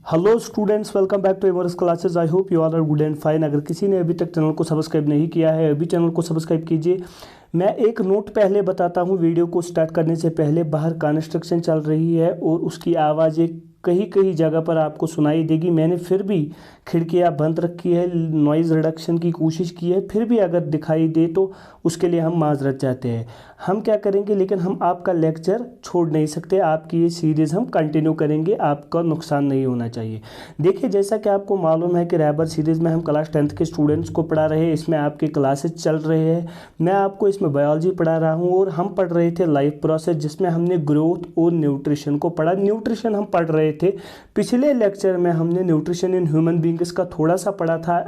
Hello students, welcome back to amorous classes. I hope you all are good and fine. अगर किसी ने अभी तक चैनल को सब्सक्राइब नहीं किया है, अभी चैनल को सब्सक्राइब कीजिए। मैं एक नोट पहले बताता हूँ, वीडियो को स्टार्ट करने से पहले बाहर कंस्ट्रक्शन चल रही है और उसकी आवाज़ें कहीं कहीं जगह पर आपको सुनाई देगी। मैंने फिर भी खिड़कियाँ बंद रखी है, नॉइज़ रिडक्शन की कोशिश की है, फिर भी अगर दिखाई दे तो उसके लिए हम माजरत चाहते हैं। हम क्या करेंगे, लेकिन हम आपका लेक्चर छोड़ नहीं सकते, आपकी ये सीरीज़ हम कंटिन्यू करेंगे, आपका नुकसान नहीं होना चाहिए। देखिए, जैसा कि आपको मालूम है कि रहबर सीरीज़ में हम क्लास 10th के स्टूडेंट्स को पढ़ा रहे हैं, इसमें आपके क्लासेस चल रहे हैं। मैं आपको इसमें बायोलॉजी पढ़ा रहा हूँ और हम पढ़ रहे थे लाइफ प्रोसेस, जिसमें हमने ग्रोथ और न्यूट्रिशन को पढ़ा। न्यूट्रिशन हम पढ़ रहे थे, पिछले लेक्चर में हमने न्यूट्रिशन इन ह्यूमन बींग्स का थोड़ा सा पढ़ा था,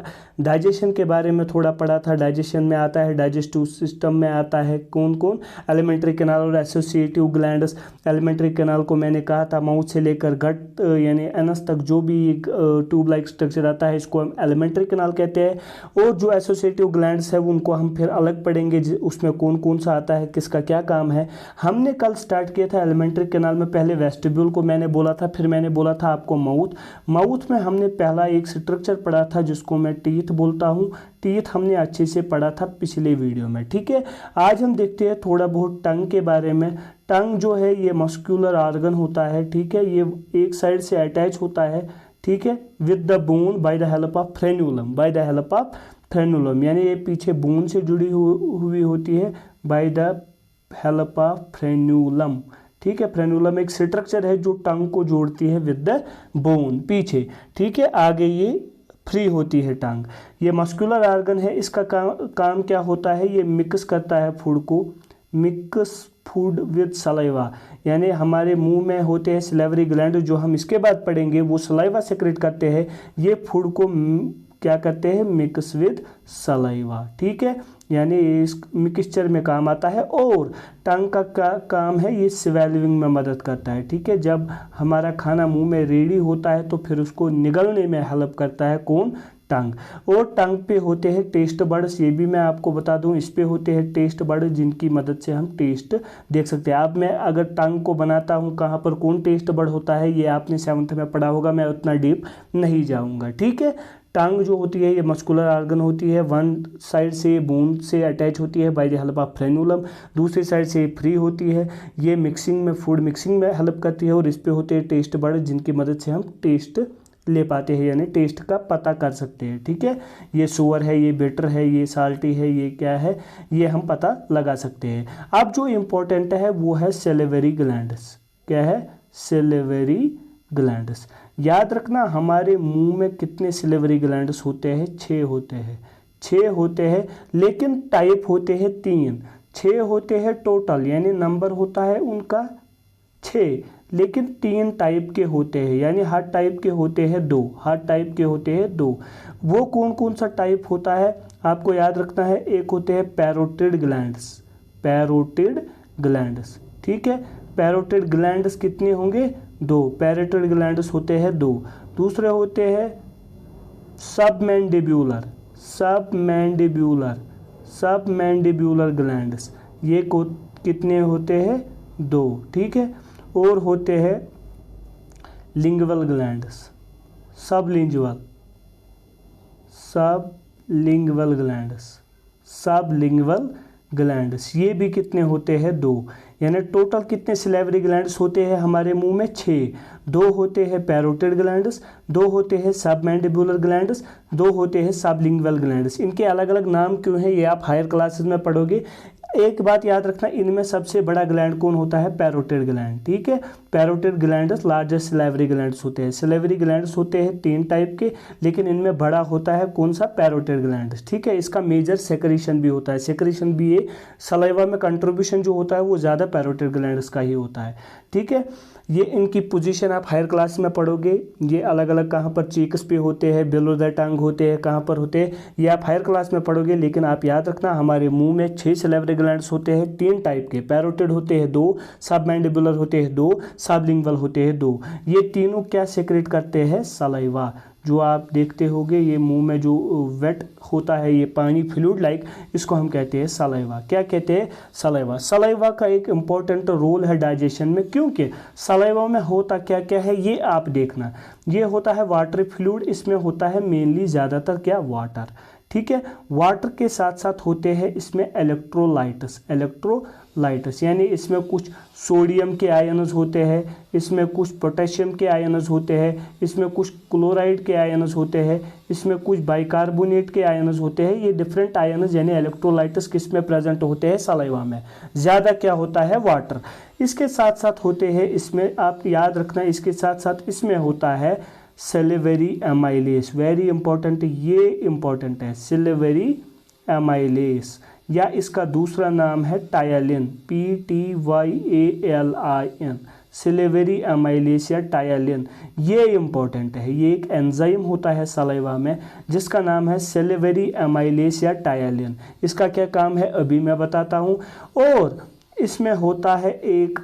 डाइजेशन के बारे में थोड़ा पढ़ा था। डाइजेशन में आता है, डाइजेस्टिव सिस्टम में आता है कौन कौन, एलिमेंट्री कैनाल और एसोसिएटिव ग्लैंड्स। एलिमेंट्री कैनाल को मैंने कहा था माउथ से लेकर गट यानी एनस तक जो भी एक ट्यूब लाइक स्ट्रक्चर आता है, इसको हम एलिमेंट्री कैनाल कहते हैं। और जो एसोसिएटिव ग्लैंड्स है उनको हम फिर अलग पढ़ेंगे, उसमें कौन कौन सा आता है, किसका क्या काम है। हमने कल स्टार्ट किया था एलिमेंट्री कैनाल में, पहले वेस्टिब्यूल को मैंने बोला था, फिर मैंने बोला था आपको माउथ में हमने पहला एक स्ट्रक्चर पढ़ा था जिसको मैं टीथ बोलता हूँ। टीथ हमने अच्छे से पढ़ा था पिछले वीडियो में, ठीक है। आज हम देखते हैं थोड़ा बहुत टंग के बारे में। टंग जो है ये मस्कुलर ऑर्गन होता है, ठीक है। ये एक साइड से अटैच होता है, ठीक है, with the bone by the help of frenulum. By the help of frenulum यानी ये पीछे बोन से जुड़ी हुई होती है, by the help of frenulum, ठीक है। फ्रेन्यूलम एक स्ट्रक्चर है जो टंग को जोड़ती है विद द बोन पीछे, ठीक है। आगे ये फ्री होती है टंग। ये मस्कुलर ऑर्गन है, इसका काम क्या होता है, ये मिक्स करता है फूड को, मिक्स फूड विद सलाइवा। यानी हमारे मुंह में होते हैं सलेवरी ग्लैंड, जो हम इसके बाद पढ़ेंगे, वो सलाइवा सेक्रेट करते हैं। ये फूड को क्या करते हैं, मिक्स विद सलाइवा, ठीक है। यानी इस मिक्सचर में काम आता है। और टंग का काम है, ये स्वेलिंग में मदद करता है, ठीक है। जब हमारा खाना मुंह में रेडी होता है तो फिर उसको निगलने में हेल्प करता है कौन, टंग। और टंग पे होते हैं टेस्ट बर्ड्स, ये भी मैं आपको बता दूं, इस पे होते हैं टेस्ट बर्ड जिनकी मदद से हम टेस्ट देख सकते हैं। अब मैं अगर टंग को बनाता हूं, कहाँ पर कौन टेस्ट बर्ड होता है, ये आपने 7th में पढ़ा होगा, मैं उतना डीप नहीं जाऊंगा, ठीक है। टंग जो होती है ये मस्कुलर ऑर्गन होती है, वन साइड से बोन से अटैच होती है by the help of frenulum, दूसरी साइड से फ्री होती है। ये मिक्सिंग में, फूड मिक्सिंग में हेल्प करती है। और इस पे होते हैं टेस्ट बर्ड जिनकी मदद से हम टेस्ट ले पाते हैं, यानी टेस्ट का पता कर सकते हैं, ठीक है। ये सोअर है, ये बिटर है, ये साल्टी है, ये क्या है, ये हम पता लगा सकते हैं। अब जो इम्पोर्टेंट है वो है सेलेवरी ग्लैंड्स। क्या है, सेलेवरी ग्लैंड्स। याद रखना, हमारे मुंह में कितने सेलेवरी ग्लैंड्स होते हैं, 6 होते हैं। 6 होते हैं, लेकिन टाइप होते हैं 3। 6 होते हैं टोटल, यानी नंबर होता है उनका 6, लेकिन 3 टाइप के होते हैं। यानी हर टाइप के होते हैं 2, हर टाइप के होते हैं 2। वो कौन कौन सा टाइप होता है आपको याद रखना है। एक होते हैं पैरोटिड ग्लैंड्स, पैरोटिड ग्लैंड्स, ठीक है। पैरोटिड ग्लैंड्स कितने होंगे, 2। पैरोटिड ग्लैंड्स होते हैं 2। दूसरे होते हैं सबमैंडिब्यूलर, सबमैंडिब्यूलर, सबमैंडिब्यूलर ग्लैंड्स। ये कितने होते हैं, 2, ठीक है। और होते हैं lingual glands, sublingual, sublingual glands, sublingual glands. ये भी कितने होते हैं, 2। यानी टोटल कितने सिलेवरी ग्लैंड्स होते हैं हमारे मुंह में, 6। 2 होते हैं पैरोटिड ग्लैंड्स, 2 होते हैं सबमैंडिबुलर ग्लैंड्स, 2 होते हैं सबलिंगुअल ग्लैंड्स। इनके अलग अलग नाम क्यों हैं ये आप हायर क्लासेस में पढ़ोगे। एक बात याद रखना, इनमें सबसे बड़ा ग्लैंड कौन होता है, पैरोटिड ग्लैंड, ठीक है। Parotid glands largest salivary glands होते हैं। सिलेवरी ग्लैंड्स होते हैं 3 टाइप के, लेकिन इनमें बड़ा होता है कौन सा, पैरोटिड ग्लैंड्स, ठीक है। इसका मेजर सेक्रेशन भी होता है, सेक्रेशन भी ये सलाइवा में कंट्रीब्यूशन जो होता है वो ज़्यादा पैरोटिड ग्लैंड्स का ही होता है, ठीक है। ये इनकी पोजीशन आप हायर क्लास में पढ़ोगे, ये अलग अलग कहाँ पर चीक्स पे होते हैं, बिलो द टंग होते हैं, कहाँ पर होते हैं, ये आप हायर क्लास में पढ़ोगे। लेकिन आप याद रखना, हमारे मुंह में 6 सिलेवरी ग्लैंड्स होते हैं 3 टाइप के। पैरोटिड होते हैं 2, सबमैंडिबुलर होते हैं 2, सबलिंगुअल होते हैं 2। ये तीनों क्या सेक्रेट करते हैं, सलाइवा। जो आप देखते होंगे ये मुंह में जो वेट होता है, ये पानी फ्लूइड लाइक, इसको हम कहते हैं सलाइवा। क्या कहते हैं? सलाइवा। सलाइवा का एक इम्पॉर्टेंट रोल है डाइजेशन में, क्योंकि सलाइवा में होता क्या क्या है ये आप देखना। ये होता है वाटर फ्लूइड, इसमें होता है मेनली ज़्यादातर क्या? वाटर। ठीक है, वाटर के साथ साथ होते हैं इसमें इलेक्ट्रोलाइट्स। इलेक्ट्रोलाइट्स यानी इसमें कुछ सोडियम के आयन्स होते हैं, इसमें कुछ पोटेशियम के आयन्स होते हैं, इसमें कुछ क्लोराइड के आयन्स होते हैं, इसमें कुछ बाइकार्बोनेट के आयन्स होते हैं। ये डिफरेंट आयन्स यानी इलेक्ट्रोलाइट्स किस में प्रेजेंट होते हैं? सलाइवा में। ज़्यादा क्या होता है? वाटर। इसके साथ साथ होते हैं इसमें, आप याद रखना, इसके साथ साथ इसमें होता है सेलेवरी एमाइलेस। वेरी इंपॉर्टेंट, ये इंपॉर्टेंट है, सेलेवरी एमाइलेस, या इसका दूसरा नाम है टायलिन, PTYALIN, सेलेवरी एमाइलेस या टायलिन। ये इंपॉर्टेंट है, ये एक एंजाइम होता है सलाइवा में जिसका नाम है सेलेवरी एमाइलेस या टायलिन। इसका क्या काम है अभी मैं बताता हूँ। और इसमें होता है एक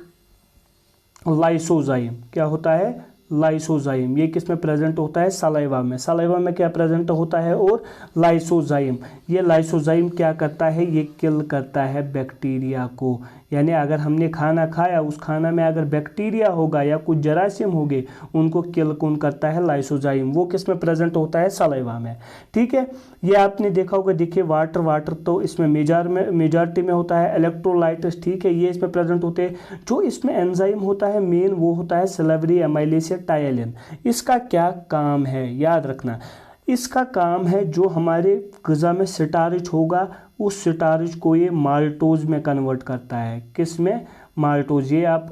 लाइसोजाइम। क्या होता है? लाइसोजाइम। ये किस में प्रेजेंट होता है? सलाइवा में। सलाइवा में क्या प्रेजेंट होता है? और लाइसोजाइम। ये लाइसोजाइम क्या करता है? ये किल करता है बैक्टीरिया को। यानी अगर हमने खाना खाया, उस खाना में अगर बैक्टीरिया होगा या कुछ जरासीम होंगे, उनको किल कौन करता है? लाइसोजाइम। वो किस में प्रेजेंट होता है? सलाइवा में। ठीक है, ये आपने देखा होगा। देखिए वाटर तो इसमें मेजॉरिटी में होता है। इलेक्ट्रोलाइट्स, ठीक है, ये इसमें प्रेजेंट होते हैं। जो इसमें एंजाइम होता है मेन, वो होता है सेलेवरी एमाइलेस या टायलिन। इसका क्या काम है याद रखना। इसका काम है जो हमारे ग़िज़ा में स्टार्च होगा, उस स्टार्च को ये माल्टोज में कन्वर्ट करता है। किस में? माल्टोज। ये आप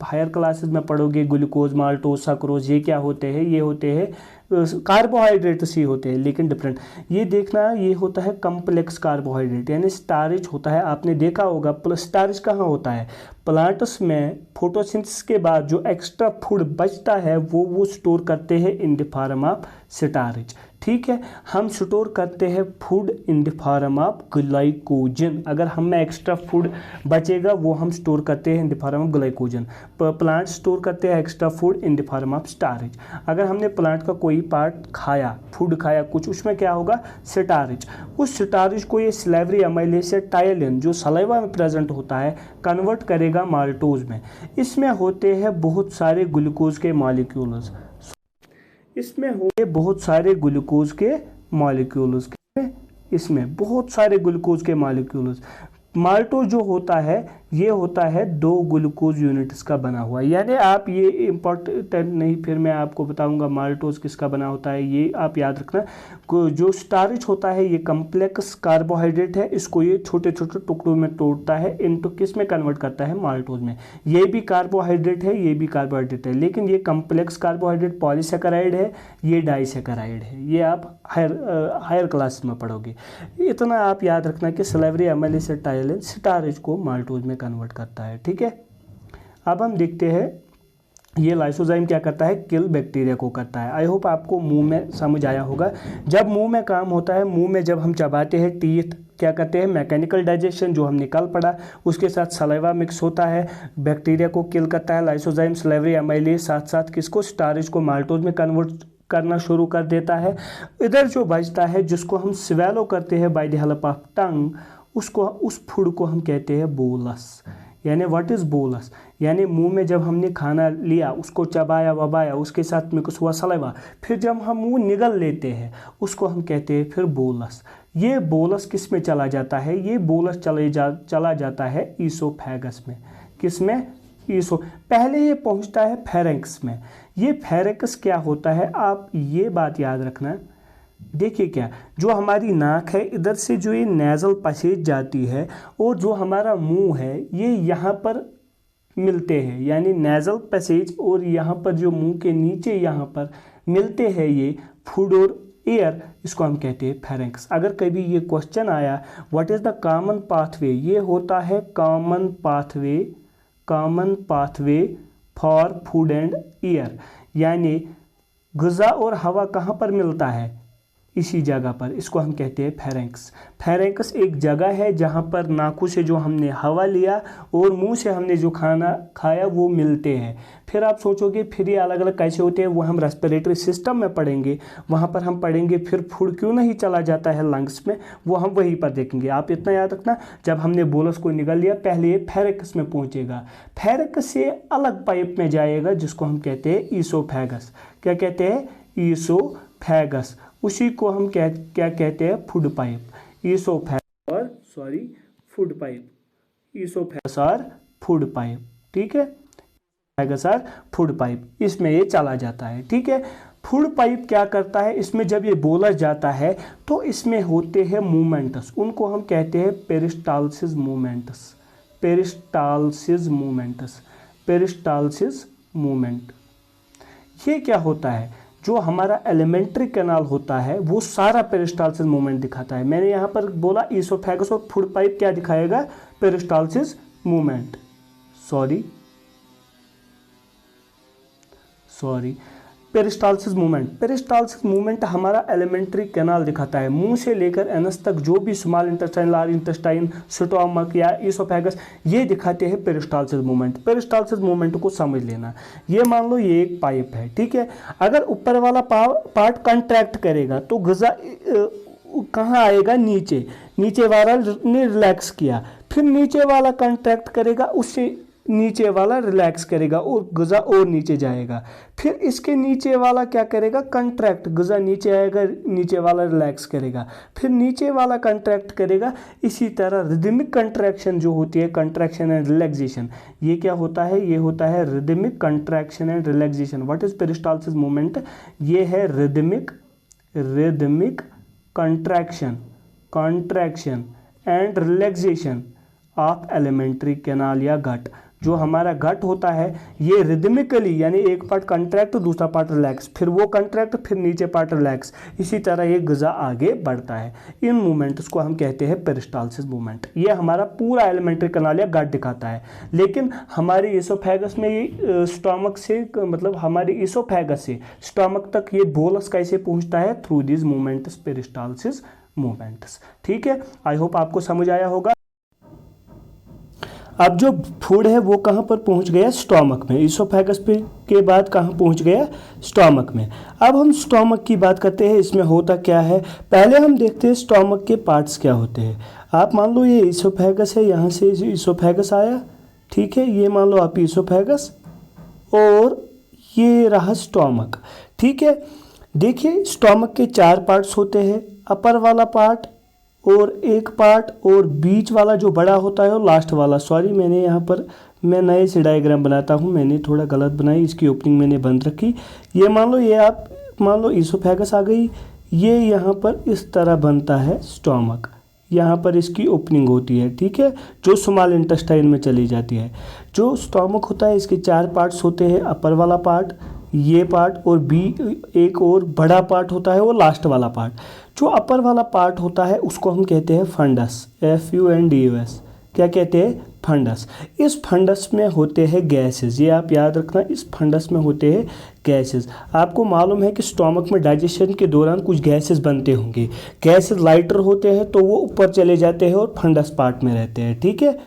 हायर क्लासेस में पढ़ोगे, ग्लूकोज, माल्टोज, सक्रोज, ये क्या होते हैं? ये होते हैं कार्बोहाइड्रेट्स ही होते हैं, लेकिन डिफरेंट। ये देखना, ये होता है कम्प्लेक्स कार्बोहाइड्रेट, यानी स्टार्च होता है। आपने देखा होगा स्टार्च कहाँ होता है? प्लांट्स में फोटोसिंथेसिस के बाद जो एक्स्ट्रा फूड बचता है वो स्टोर करते हैं in the form of starch. ठीक है, हम स्टोर करते हैं food in the form of glycogen. अगर हम में एक्स्ट्रा फूड बचेगा वो हम स्टोर करते हैं in the form of glycogen. Plant store करते हैं extra food in the form of starch. अगर हमने प्लांट का कोई पार्ट खाया, फूड खाया कुछ, उसमें क्या होगा? स्टार्च। उस स्टार्च को ये सेलेवरी एमाइलेस या टायलिन जो सलाइवा में प्रेजेंट होता है कन्वर्ट करेगा माल्टोज में। इसमें होते हैं बहुत सारे ग्लूकोज के मॉलिक्यूल्स। इसमें होंगे बहुत सारे ग्लूकोज के मॉलिक्यूल्स। इसमें बहुत सारे ग्लूकोज के मॉलिक्यूल्स। माल्टोज जो होता है ये होता है 2 ग्लूकोज यूनिट्स का बना हुआ। यानी आप ये इम्पोर्टेंट नहीं, फिर मैं आपको बताऊंगा माल्टोज किसका बना होता है, ये आप याद रखना। जो स्टार्च होता है ये कम्प्लेक्स कार्बोहाइड्रेट है, इसको ये छोटे छोटे टुकड़ों में तोड़ता है, इनको किस में कन्वर्ट करता है? माल्टोज में। ये भी कार्बोहाइड्रेट है, ये भी कार्बोहाइड्रेट है, लेकिन ये कम्प्लेक्स कार्बोहाइड्रेट पॉलीसेकेराइड है, ये डाइसेकेराइड है। ये आप हायर क्लास में पढ़ोगे। इतना आप याद रखना कि सेलेवरी एमाइलेस या टायलिन स्टार्च को माल्टोज में कन्वर्ट करता है। ठीक है, अब हम देखते हैं ये लाइसोजाइम क्या करता है? किल बैक्टीरिया को करता है। आई होप आपको मुंह में समझ आया होगा। जब मुंह में काम होता है, मुंह में जब हम चबाते हैं, टीथ क्या करते हैं? मैकेनिकल डाइजेशन, जो हमने कल पढ़ा, उसके साथ सलाइवा मिक्स होता है, बैक्टीरिया को किल करता है लाइसोजाइम, सेलेवरी एमाइलेस, साथ साथ किसको? स्टार्च को माल्टोज में कन्वर्ट करना शुरू कर देता है। इधर जो बचता है जिसको हम स्वेलो करते हैं bye the help of tongue, उसको, उस फूड को हम कहते हैं बोलस। यानी व्हाट इज़ बोलस? यानी मुंह में जब हमने खाना लिया, उसको चबाया वबाया, उसके साथ में कुछ हुआ सलाइवा, फिर जब हम मुंह निगल लेते हैं उसको हम कहते हैं फिर बोलस। ये बोलस किस में चला जाता है? ये बोलस चला जाता है ईसोफेगस में। किस में? पहले ये पहुंचता है फेरेंक्स में। ये फेरेंक्स क्या होता है? आप ये बात याद रखना। देखिए क्या, जो हमारी नाक है, इधर से जो ये नेज़ल पैसेज जाती है और जो हमारा मुंह है, ये यहाँ पर मिलते हैं। यानी नेज़ल पैसेज और यहाँ पर जो मुंह के नीचे यहाँ पर मिलते हैं ये फूड और एयर, इसको हम कहते हैं फेरेंक्स। अगर कभी ये क्वेश्चन आया what is the common pathway, ये होता है common pathway for food and air. यानी ग़िज़ा और हवा कहाँ पर मिलता है? इसी जगह पर, इसको हम कहते हैं फेरेंक्स। फेरेंक्स एक जगह है जहाँ पर नाकों से जो हमने हवा लिया और मुंह से हमने जो खाना खाया वो मिलते हैं। फिर आप सोचोगे फिर ये अलग अलग कैसे होते हैं, वो हम रेस्पिरेटरी सिस्टम में पढ़ेंगे, वहाँ पर हम पढ़ेंगे। फिर फूड क्यों नहीं चला जाता है लंग्स में, वो हम वहीं पर देखेंगे। आप इतना याद रखना, जब हमने बोलस को निगल लिया पहले ये फेरेंक्स में पहुँचेगा, फेरेंक्स से अलग पाइप में जाएगा जिसको हम कहते हैं ईसोफेगस। क्या कहते हैं? ईसोफेगस। उसी को हम क्या कहते हैं? Food pipe. ईसोफेगस और फूड पाइप, ईसोफेगस और फूड पाइप, ठीक है, फेगस और फूड पाइप, इसमें ये चला जाता है, ठीक है। फूड पाइप क्या करता है, इसमें जब ये बोला जाता है तो इसमें होते हैं मूवमेंट्स, उनको हम कहते हैं peristalsis movements, peristalsis movements, peristalsis movement. ये क्या होता है, जो हमारा एलिमेंट्री कैनाल होता है वो सारा पेरिस्टाल्सिस मूवमेंट दिखाता है। मैंने यहाँ पर बोला ईसोफेगस और फूड पाइप क्या दिखाएगा? Peristalsis movement. Peristalsis movement. Peristalsis movement हमारा एलिमेंट्री कैनाल दिखाता है, मुंह से लेकर एनस तक जो भी small intestine, large intestine, stomach या ईसोफेगस, ये दिखाते हैं पेरिस्टाल्सिस मूवमेंट। पेरिस्टाल्सिस मूवमेंट को समझ लेना। ये मान लो ये एक पाइप है, ठीक है। अगर ऊपर वाला पार्ट कंट्रैक्ट करेगा तो गज़ा कहाँ आएगा? नीचे। नीचे वाला ने रिलैक्स किया, फिर नीचे वाला कंट्रैक्ट करेगा, उससे नीचे वाला रिलैक्स करेगा और गज़ा और नीचे जाएगा। फिर इसके नीचे वाला क्या करेगा? कंट्रैक्ट, गज़ा नीचे आएगा, नीचे वाला रिलैक्स करेगा, फिर नीचे वाला कंट्रैक्ट करेगा। इसी तरह रिदमिक कंट्रैक्शन जो होती है, कंट्रैक्शन एंड रिलैक्सेशन, ये क्या होता है? ये होता है rhythmic contraction and relaxation. What is peristalsis movement? ये है rhythmic contraction and relaxation of alimentary canal या गट। जो हमारा गट होता है ये रिदमिकली, यानी एक पार्ट कंट्रैक्ट दूसरा पार्ट रिलैक्स, फिर वो कंट्रैक्ट फिर नीचे पार्ट रिलैक्स, इसी तरह ये गज़ा आगे बढ़ता है। इन मूवमेंट्स को हम कहते हैं पेरिस्टाल्सिस मूवमेंट। ये हमारा पूरा एलिमेंट्री कैनाल या गट दिखाता है। लेकिन हमारी ईसोफेगस में ये स्टोमक से, मतलब हमारी ईसोफेगस से स्टोमक तक ये बोलस कैसे पहुँचता है? Through this movements, peristalsis movements, ठीक है। आई होप आपको समझ आया होगा। अब जो फूड है वो कहाँ पर पहुँच गया? स्टोमक में। ईसोफेगस पे के बाद कहाँ पहुँच गया? स्टोमक में। अब हम स्टोमक की बात करते हैं, इसमें होता क्या है। पहले हम देखते हैं स्टोमक के पार्ट्स क्या होते हैं। आप मान लो ये ईसोफेगस है, यहाँ से ईसोफेगस आया, ठीक है। ये मान लो आप ईसोफेगस और ये रहा स्टोमक, ठीक है। देखिए स्टोमक के 4 पार्ट्स होते हैं, अपर वाला पार्ट और एक पार्ट और बीच वाला जो बड़ा होता है और लास्ट वाला। मैंने यहाँ पर मैं नए से डायग्राम बनाता हूँ, मैंने थोड़ा गलत बनाई, इसकी ओपनिंग मैंने बंद रखी। ये मान लो, ये आप मान लो ईसोफेगस आ गई, ये यहाँ पर इस तरह बनता है स्टोमक, यहाँ पर इसकी ओपनिंग होती है, ठीक है, जो स्मॉल इंटेस्टाइन में चली जाती है। जो स्टोमक होता है इसके 4 पार्ट्स होते हैं, अपर वाला पार्ट, ये पार्ट और एक और बड़ा पार्ट होता है वो लास्ट वाला पार्ट। जो अपर वाला पार्ट होता है उसको हम कहते हैं फंडस, FUNDUS। क्या कहते हैं? फंडस। इस फंडस में होते हैं गैसेस, ये आप याद रखना, इस फंडस में होते हैं गैसेस। आपको मालूम है कि स्टोमक में डाइजेशन के दौरान कुछ गैसेस बनते होंगे। गैसेस लाइटर होते हैं तो वो ऊपर चले जाते हैं और फंडस पार्ट में रहते हैं, ठीक है।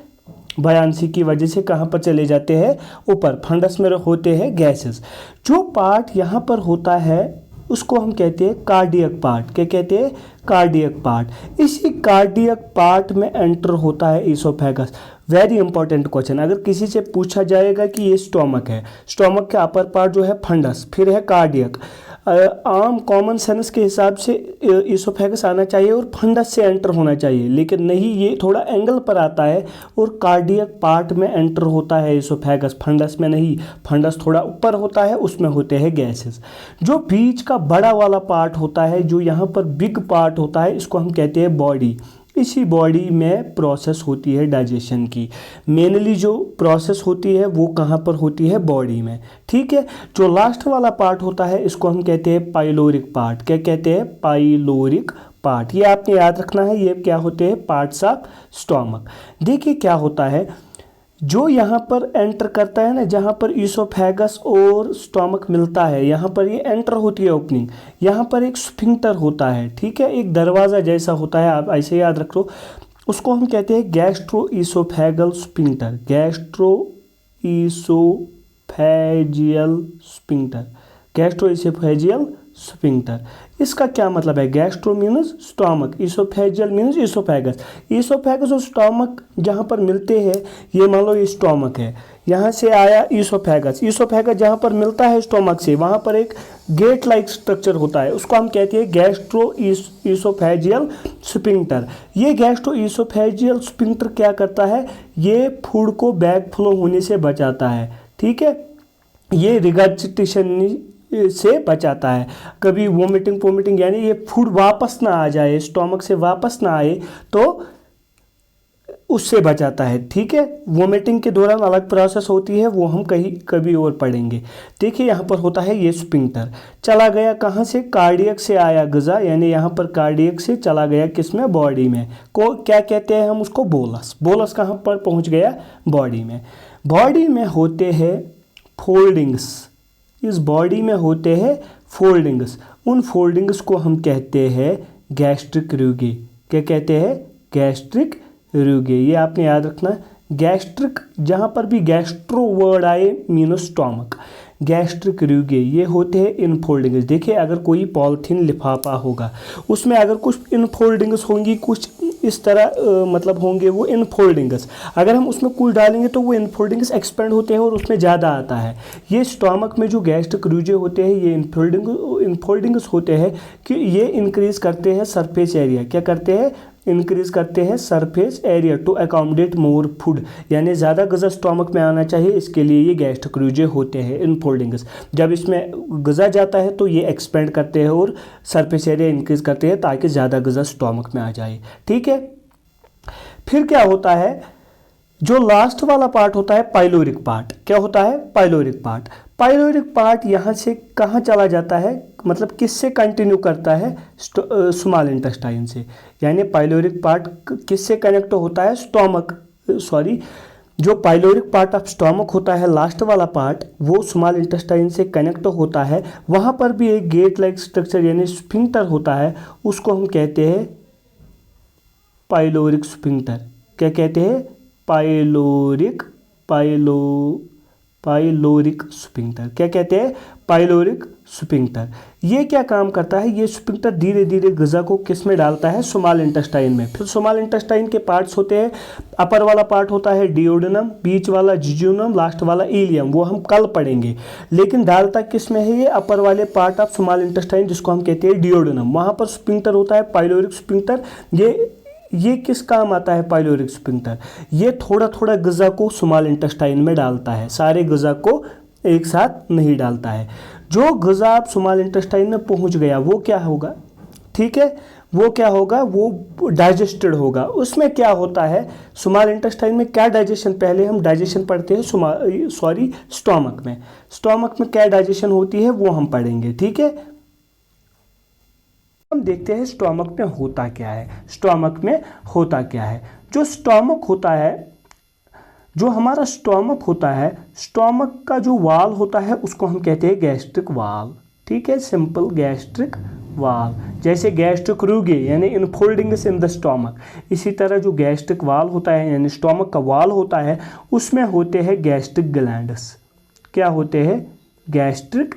बयांसी की वजह से कहाँ पर चले जाते हैं? ऊपर, फंडस में होते हैं गैसेस। जो पार्ट यहाँ पर होता है उसको हम कहते हैं कार्डियक पार्ट। क्या कहते हैं? Cardiac part. इसी कार्डियक पार्ट में एंटर होता है ईसोफेगस। वेरी इंपॉर्टेंट क्वेश्चन, अगर किसी से पूछा जाएगा कि ये स्टोमक है, स्टोमक के अपर पार्ट जो है फंडस, फिर है कार्डियक। आम कॉमन सेंस के हिसाब से ईसोफेगस आना चाहिए और फंडस से एंटर होना चाहिए, लेकिन नहीं, ये थोड़ा एंगल पर आता है और कार्डियक पार्ट में एंटर होता है ईसोफेगस, फंडस में नहीं। फंडस थोड़ा ऊपर होता है, उसमें होते हैं गैसेस। जो बीच का बड़ा वाला पार्ट होता है, जो यहाँ पर बिग पार्ट होता है, इसको हम कहते हैं बॉडी। इसी बॉडी में प्रोसेस होती है डाइजेशन की। मेनली जो प्रोसेस होती है वो कहाँ पर होती है? बॉडी में, ठीक है। जो लास्ट वाला पार्ट होता है इसको हम कहते हैं पाइलोरिक पार्ट। क्या कहते हैं? Pyloric part. ये आपने याद रखना है, ये क्या होते हैं? Parts of stomach. देखिए क्या होता है, जो यहाँ पर एंटर करता है ना, जहाँ पर ईसोफेगस और स्टोमक मिलता है, यहाँ पर ये एंटर होती है ओपनिंग, यहाँ पर एक स्फिंक्टर होता है, ठीक है, एक दरवाज़ा जैसा होता है, आप ऐसे याद रख लो। उसको हम कहते हैं gastro oesophageal sphincter, gastro oesophageal sphincter, gastro oesophageal sphincter. इसका क्या मतलब है? Gastro means stomach, oesophageal means oesophagus. Oesophagus और स्टोमक जहाँ पर मिलते हैं, ये मान लो ये स्टोमक है, यहाँ से आया ईसोफेगस, ईसोफेगस जहाँ पर मिलता है स्टोमक से, वहाँ पर एक गेट लाइक स्ट्रक्चर होता है, उसको हम कहते हैं गैस्ट्रो ईसोफेजियल स्फिंक्टर। ये गैस्ट्रो ईसोफेजियल स्फिंक्टर क्या करता है? ये फूड को बैक फ्लो होने से बचाता है, ठीक है, ये रिगर्जिटेशन से बचाता है, कभी वोमिटिंग यानी ये फूड वापस ना आ जाए, स्टोमक से वापस ना आए तो उससे बचाता है, ठीक है। वोमिटिंग के दौरान अलग प्रोसेस होती है, वो हम कभी और पढ़ेंगे। देखिए यहाँ पर होता है ये स्फिंक्टर, चला गया कहाँ से? कार्डियक से आया ग़िज़ा, यानी यहाँ पर कार्डियक से चला गया किस में? बॉडी में, को क्या कहते हैं हम उसको? बोलस। बोलस कहाँ पर पहुँच गया? बॉडी में। बॉडी में होते हैं फोल्डिंग्स, इस बॉडी में होते हैं फोल्डिंग्स, उन फोल्डिंग्स को हम कहते हैं गैस्ट्रिक रूगे। क्या कहते हैं? गैस्ट्रिक रूगे। ये आपने याद रखना, गैस्ट्रिक, जहाँ पर भी गैस्ट्रो वर्ड आए मीनस स्टोमक, गैस्ट्रिक रूगे ये होते हैं इनफोल्डिंग्स। देखिए अगर कोई पॉलीथीन लिफाफा होगा, उसमें अगर कुछ इनफोल्डिंग्स होंगी, कुछ इस तरह मतलब होंगे वो इनफोल्डिंग्स, अगर हम उसमें कुछ डालेंगे तो वो इनफोल्डिंग्स एक्सपेंड होते हैं और उसमें ज़्यादा आता है। ये स्टोमक में जो गैस्ट्रिक रूजे होते हैं, ये इनफोल्डिंग्स होते हैं कि ये इंक्रीज करते हैं सरफेस एरिया। क्या करते हैं? इंक्रीज करते हैं surface area to accommodate more food, यानी ज़्यादा ग़िज़ा स्टोमक में आना चाहिए, इसके लिए ये गैस्ट्रिक रूजे होते हैं इनफोल्डिंग्स। जब इसमें ग़िज़ा जाता है तो ये एक्सपेंड करते हैं और सरफेस एरिया इंक्रीज करते हैं ताकि ज़्यादा ग़िज़ा स्टोमक में आ जाए, ठीक है। फिर क्या होता है? जो लास्ट वाला पार्ट होता है पाइलोरिक पार्ट। क्या होता है? Pyloric part. पाइलोरिक पार्ट यहाँ से कहाँ चला जाता है, मतलब किससे कंटिन्यू करता है? स्मॉल इंटेस्टाइन से, यानी पाइलोरिक पार्ट किससे कनेक्ट होता है? स्टोमक, सॉरी, जो पाइलोरिक पार्ट ऑफ स्टोमक होता है, लास्ट वाला पार्ट, वो स्मॉल इंटेस्टाइन से कनेक्ट होता है। वहाँ पर भी एक गेट लाइक स्ट्रक्चर यानी स्फिंक्टर होता है, उसको हम कहते हैं पाइलोरिक स्फिंक्टर। क्या कहते हैं? Pyloric sphincter. क्या कहते हैं? Pyloric sphincter. ये क्या काम करता है? ये स्फिंक्टर धीरे धीरे ग़िज़ा को किस में डालता है? स्मॉल इंटेस्टाइन में। फिर स्मॉल इंटेस्टाइन के पार्ट्स होते हैं, अपर वाला पार्ट होता है डिओडेनम, बीच वाला जिजुनम, लास्ट वाला इलियम, वो हम कल पढ़ेंगे। लेकिन डालता किस में है? ये अपर वाले पार्ट ऑफ स्मॉल इंटेस्टाइन, जिसको हम कहते हैं डिओडेनम, वहाँ पर स्फिंक्टर होता है पाइलोरिक स्फिंक्टर। ये किस काम आता है पाइलोरिक स्फिंक्टर? ये थोड़ा थोड़ा ग़िज़ा को स्मॉल इंटेस्टाइन में डालता है, सारे ग़िज़ा को एक साथ नहीं डालता है। जो ग़िज़ा आप स्मॉल इंटेस्टाइन में पहुंच गया वो क्या होगा? ठीक है, वो क्या होगा? वो डाइजेस्टेड होगा। उसमें क्या होता है? स्मॉल इंटेस्टाइन में क्या डाइजेशन, पहले हम डाइजेशन पढ़ते हैं स्टोमक में। स्टोमक में क्या डाइजेशन होती है वो हम पढ़ेंगे, ठीक है। हम देखते हैं स्टोमक में होता क्या है। स्टोमक में होता क्या है? जो स्टोमक होता है, जो हमारा स्टोमक होता है, स्टोमक का जो वाल होता है उसको हम कहते हैं गैस्ट्रिक वाल, ठीक है, सिंपल गैस्ट्रिक वाल। जैसे गैस्ट्रिक रूगे यानी इनफोल्डिंग्स इन द स्टोमक, इसी तरह जो गैस्ट्रिक वाल होता है यानी स्टोमक का वाल होता है, उसमें होते हैं गैस्ट्रिक ग्लैंड्स। क्या होते हैं? गैस्ट्रिक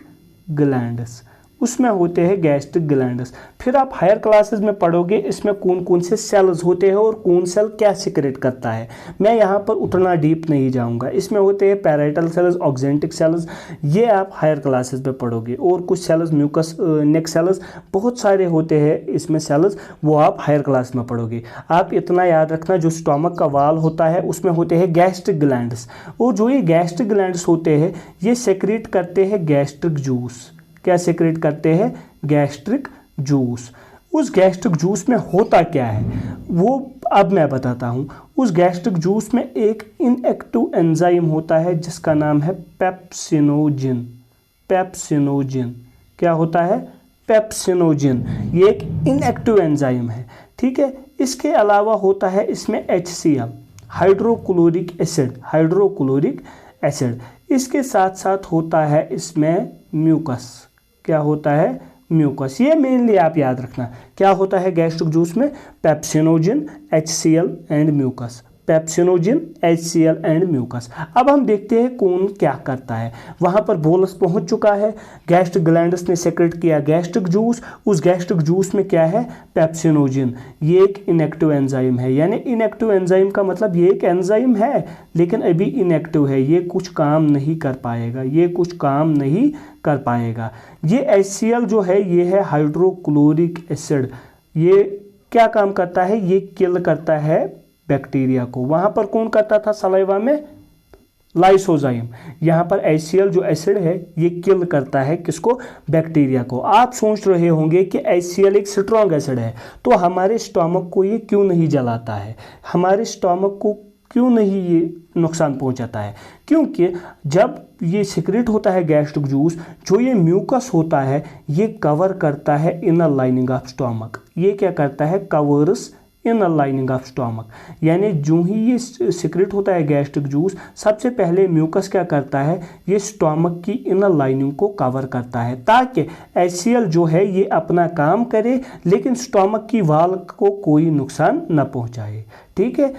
ग्लैंड्स, उसमें होते हैं गैस्ट्रिक ग्लैंड्स। फिर आप हायर क्लासेस में पढ़ोगे इसमें कौन कौन से सेल्स होते हैं और कौन सेल क्या सिक्रेट करता है। मैं यहाँ पर उतना डीप नहीं जाऊँगा। इसमें होते हैं पैराइटल सेल्स, ऑक्जेंटिक सेल्स, ये आप हायर क्लासेस में पढ़ोगे। और कुछ सेल्स म्यूकस नेक सेल्स, बहुत सारे होते हैं इसमें सेल्स, वो आप हायर क्लास में पढ़ोगे। आप इतना याद रखना, जो स्टोमक का वाल होता है उसमें होते हैं गैस्ट्रिक ग्लैंड्स, और जो ये गैस्ट्रिक ग्लैंड्स होते हैं ये सेक्रेट करते हैं गैस्ट्रिक जूस। क्या सेक्रेट करते हैं? Gastric juice. उस गैस्ट्रिक जूस में होता क्या है वो अब मैं बताता हूँ। उस गैस्ट्रिक जूस में एक इनएक्टिव एंजाइम होता है जिसका नाम है पेप्सिनोजिन। पेप्सिनोजिन क्या होता है? पेप्सिनोजिन। ये एक इनएक्टिव एंजाइम है, ठीक है। इसके अलावा होता है इसमें HCl, हाइड्रोक्लोरिक एसिड। इसके साथ साथ होता है इसमें म्यूकस। क्या होता है? म्यूकस। ये मेनली आप याद रखना क्या होता है गैस्ट्रिक जूस में, pepsinogen, HCl and mucus. Pepsinogen, HCl and mucus. अब हम देखते हैं कौन क्या करता है। वहां पर बोलस पहुंच चुका है, गैस्ट्रिक ग्लैंड्स ने सेक्रेट किया गैस्ट्रिक जूस। उस गैस्ट्रिक जूस में क्या है? पेप्सिनोजन। ये एक इनएक्टिव एंजाइम है, यानी इनएक्टिव एंजाइम का मतलब ये एक एंजाइम है लेकिन अभी इनएक्टिव है, ये कुछ काम नहीं कर पाएगा, ये HCl जो है ये है हाइड्रोक्लोरिक एसिड। ये क्या काम करता है? ये किल करता है बैक्टीरिया को। वहां पर कौन करता था सलाइवा में? लाइसोजाइम। यहाँ पर HCl जो एसिड है ये किल करता है किसको? बैक्टीरिया को। आप सोच रहे होंगे कि HCl एक स्ट्रॉन्ग एसिड है तो हमारे स्टोमक को ये क्यों नहीं जलाता है, हमारे स्टोमक को क्यों नहीं ये नुकसान पहुंचाता है? क्योंकि जब ये सिक्रेट होता है गैस्ट्रिक जूस, जो ये म्यूकस होता है ये कवर करता है इनर लाइनिंग ऑफ स्टोमक। ये क्या करता है? Covers inner lining of stomach. यानी जो ही ये सिक्रेट होता है गैस्ट्रिक जूस, सबसे पहले म्यूकस क्या करता है? ये स्टोमक की इनर लाइनिंग को कवर करता है ताकि HCl जो है ये अपना काम करे लेकिन स्टोमक की वॉल को कोई नुकसान न पहुंचाए। ठीक है,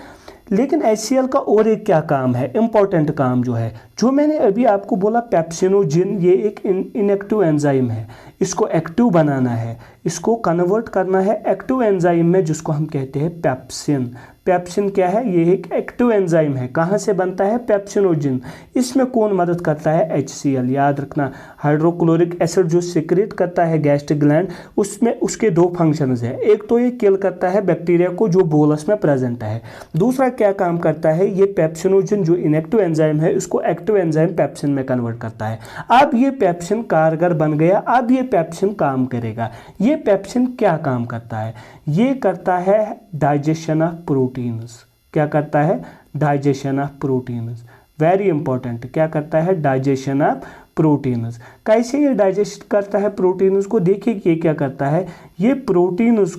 लेकिन HCl का और एक क्या काम है, इंपॉर्टेंट काम जो है, जो मैंने अभी आपको बोला पेप्सिनोजन, ये एक इनएक्टिव एंजाइम है। इसको एक्टिव बनाना है, इसको कन्वर्ट करना है एक्टिव एंजाइम में जिसको हम कहते हैं पेप्सिन। पेप्सिन क्या है? ये एक एक्टिव एंजाइम है। कहाँ से बनता है? पेप्सिनोजन। इसमें कौन मदद करता है? HCl। याद रखना, हाइड्रोक्लोरिक एसिड जो सिक्रेट करता है गैस्ट्रिक ग्लैंड, उसमें उसके दो फंक्शंस हैं। एक तो ये किल करता है बैक्टीरिया को जो बोलस में प्रेजेंट है, दूसरा क्या काम करता है? ये पेप्सिनोजन जो इनएक्टिव एंजाइम है इसको एक्टिव एंजाइम पेप्सिन में कन्वर्ट करता है। अब ये पेप्सिन कारगर बन गया, अब ये पेप्सिन काम करेगा। ये पेप्सिन क्या काम करता है? ये करता है डाइजेशन ऑफ प्रोटीन्स। क्या करता है? Digestion of proteins. Very important, क्या करता है? Digestion of proteins. कैसे ये डाइजेस्ट करता है प्रोटीन्स को? देखिए ये क्या करता है, ये प्रोटीन्स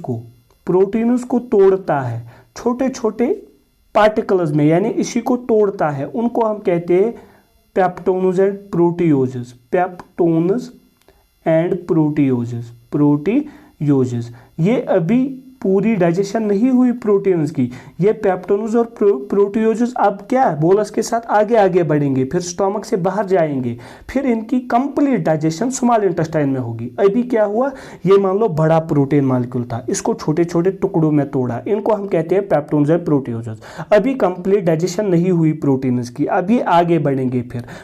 को तोड़ता है छोटे छोटे पार्टिकल्स में, यानी इसी को तोड़ता है। उनको हम कहते हैं peptones and proteoses. Peptones and proteoses. ये अभी पूरी डाइजेशन नहीं हुई प्रोटीन्स की। ये पेप्टोन्स और प्रोटियोजेस अब क्या बोलस के साथ आगे आगे बढ़ेंगे, फिर स्टोमक से बाहर जाएंगे, फिर इनकी कंप्लीट डाइजेशन स्मॉल इंटेस्टाइन में होगी। अभी क्या हुआ, ये मान लो बड़ा प्रोटीन मॉलिक्यूल था, इसको छोटे छोटे टुकड़ों में तोड़ा, इनको हम कहते हैं पेप्टोन्स और प्रोटियोजेस। अभी कंप्लीट डाइजेशन नहीं हुई प्रोटीन्स की, अभी आगे बढ़ेंगे,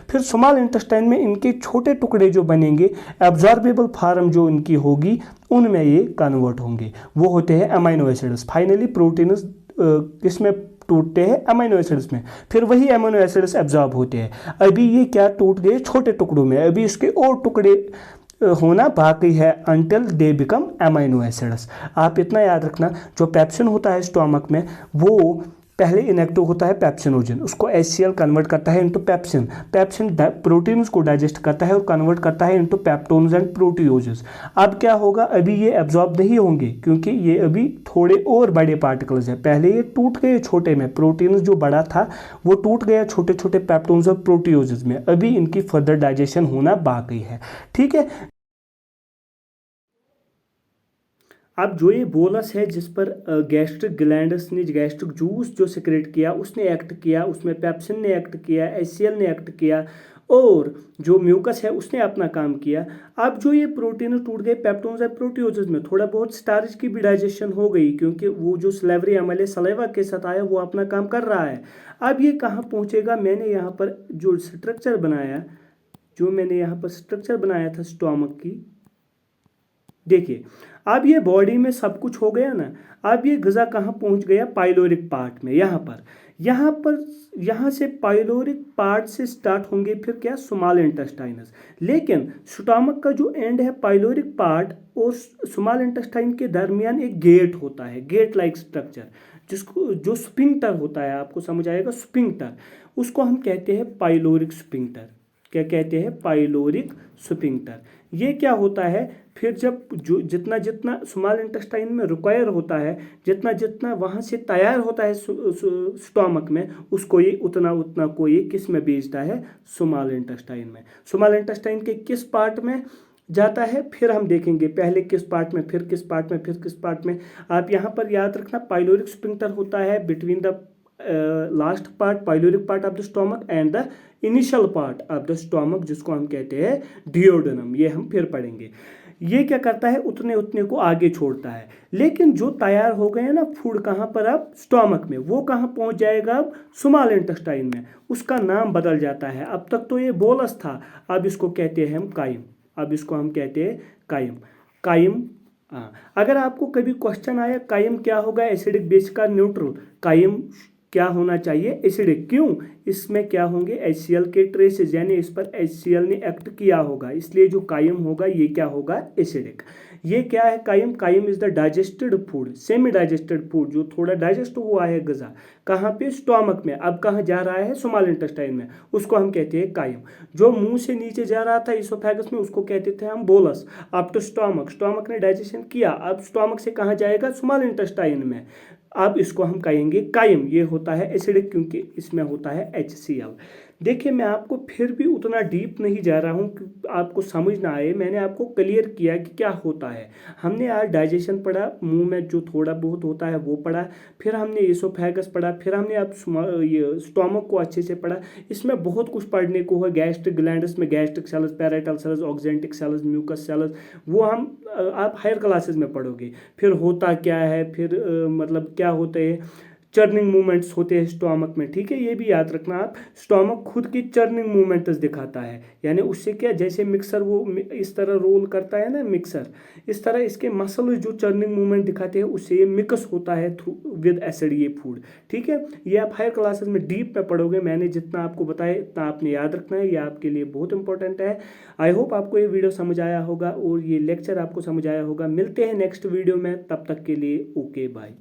फिर स्मॉल इंटेस्टाइन में इनके छोटे टुकड़े जो बनेंगे, एब्जॉर्बेबल फॉर्म जो इनकी होगी, उनमें ये कन्वर्ट होंगे, वो होते हैं अमीनो एसिड्स। फाइनली प्रोटीन्स किसमें टूटते हैं? अमीनो एसिड्स में। फिर वही अमीनो एसिड्स एब्जॉर्ब होते हैं। अभी ये क्या टूट गए छोटे टुकड़ों में, अभी इसके और टुकड़े होना बाकी है until they become amino acids. आप इतना याद रखना, जो पेप्सिन होता है स्टोमक में वो पहले इनएक्टिव होता है पेप्सिनोजन, उसको HCl कन्वर्ट करता है इनटू पेप्सिन। पेप्सिन प्रोटीन्स को डाइजेस्ट करता है और कन्वर्ट करता है इनटू पेप्टोन्स एंड प्रोटियोजेस। अब क्या होगा, अभी ये एब्जॉर्ब नहीं होंगे क्योंकि ये अभी थोड़े और बड़े पार्टिकल्स हैं। पहले ये टूट गए छोटे में, प्रोटीन्स जो बड़ा था वो टूट गया छोटे छोटे पेप्टोन्स और प्रोटियोजेस में। अभी इनकी फर्दर डाइजेशन होना बाकी है। ठीक है, अब जो ये बोलस है जिस पर गैस्ट्रिक ग्लैंड्स ने गैस्ट्रिक जूस जो सिक्रेट किया उसने एक्ट किया, उसमें पेप्सिन ने एक्ट किया, HCl ने एक्ट किया और जो म्यूकस है उसने अपना काम किया। अब जो ये प्रोटीन टूट गए पेप्टोन्स और प्रोटियोजेस में, थोड़ा बहुत स्टार्च की भी डाइजेशन हो गई क्योंकि वो जो स्लेवरी एमएलए सलाइवा के साथ आया वो अपना काम कर रहा है। अब ये कहाँ पहुँचेगा? मैंने यहाँ पर जो स्ट्रक्चर बनाया था स्टोमक की, देखिए अब ये बॉडी में सब कुछ हो गया ना। अब ये ग़िज़ा कहाँ पहुँच गया? पाइलोरिक पार्ट में। यहाँ से पाइलोरिक पार्ट से स्टार्ट होंगे फिर क्या? स्मॉल इंटेस्टाइनस। लेकिन स्टोमक का जो एंड है पाइलोरिक पार्ट और स्मॉल इंटेस्टाइन के दरमियान एक गेट होता है, गेट लाइक स्ट्रक्चर, जिसको जो स्फिंक्टर होता है, आपको समझ आएगा स्फिंक्टर, उसको हम कहते हैं पाइलोरिक स्फिंक्टर। क्या कहते हैं, पाइलोरिक स्फिंक्टर। ये क्या होता है, फिर जब जो जितना जितना स्मॉल इंटेस्टाइन में रिक्वायर होता है, जितना जितना वहाँ से तैयार होता है स्टोमक में, उसको ये उतना उतना को ये किस में भेजता है, स्मॉल इंटेस्टाइन में। स्मॉल इंटेस्टाइन के किस पार्ट में जाता है फिर हम देखेंगे, पहले किस पार्ट में, फिर किस पार्ट में, फिर किस पार्ट में। आप यहाँ पर याद रखना, पाइलोरिक स्फिंक्टर होता है between the last part, pyloric part of the stomach and the initial part of the stomach, जिसको हम कहते हैं डिओडेनम। ये हम फिर पढ़ेंगे। ये क्या करता है, उतने उतने को आगे छोड़ता है। लेकिन जो तैयार हो गए ना फूड, कहाँ पर, अब स्टोमक में, वो कहाँ पहुँच जाएगा, अब स्मॉल इंटेस्टाइन में। उसका नाम बदल जाता है। अब तक तो ये बोलस था, अब इसको कहते हैं हम काइम। अब इसको हम कहते हैं काइम। काइम, हाँ। अगर आपको कभी क्वेश्चन आया काइम क्या होगा, एसिडिक बेस का न्यूट्रल, काइम क्या होना चाहिए, एसिडिक। क्यों, इसमें क्या होंगे, HCl के ट्रेसेस, यानी इस पर HCl ने एक्ट किया होगा, इसलिए जो काइम होगा ये क्या होगा, एसिडिक। ये क्या है chyme, chyme is the digested food, semi digested food, जो थोड़ा डाइजेस्ट हुआ है गज़ा, कहाँ पे, स्टोमक में, अब कहाँ जा रहा है, स्मॉल इंटेस्टाइन में, उसको हम कहते हैं काइम। जो मुंह से नीचे जा रहा था इसोफेगस में, उसको कहते थे हम बोलस। अब तो स्टोमक, स्टोमक ने डाइजेशन किया, अब स्टोमक से कहाँ जाएगा, स्मॉल इंटेस्टाइन में, अब इसको हम कहेंगे काइम। ये होता है एसिडिक क्योंकि इसमें होता है HCl। देखिए, मैं आपको फिर भी उतना डीप नहीं जा रहा हूँ कि आपको समझ ना आए। मैंने आपको क्लियर किया कि क्या होता है। हमने आज डाइजेशन पढ़ा, मुंह में जो थोड़ा बहुत होता है वो पढ़ा, फिर हमने इसोफेगस पढ़ा, फिर हमने अब ये स्टोमक को अच्छे से पढ़ा। इसमें बहुत कुछ पढ़ने को है। गैस्ट्रिक ग्लैंड्स में gastric cells, parietal cells, oxyntic cells, mucus cells, वो हम आप हायर क्लासेस में पढ़ोगे। फिर होता क्या है, फिर मतलब क्या होते हैं, चर्निंग मूवमेंट्स होते हैं स्टोमक में, ठीक है। ये भी याद रखना आप, स्टोमक खुद की चर्निंग मूवमेंट्स दिखाता है, यानी उससे क्या, जैसे मिक्सर वो इस तरह रोल करता है ना मिक्सर, इस तरह इसके मसल जो चर्निंग मूवमेंट दिखाते हैं उससे ये मिक्स होता है थ्रू विद एसिड ये फूड, ठीक है। ये आप हायर क्लासेस में डीप में पढ़ोगे। मैंने जितना आपको बताया इतना आपने याद रखना है, ये आपके लिए बहुत इंपॉर्टेंट है। आई होप आपको ये वीडियो समझ आया होगा और ये लेक्चर आपको समझ आया होगा। मिलते हैं नेक्स्ट वीडियो में, तब तक के लिए ओके बाय।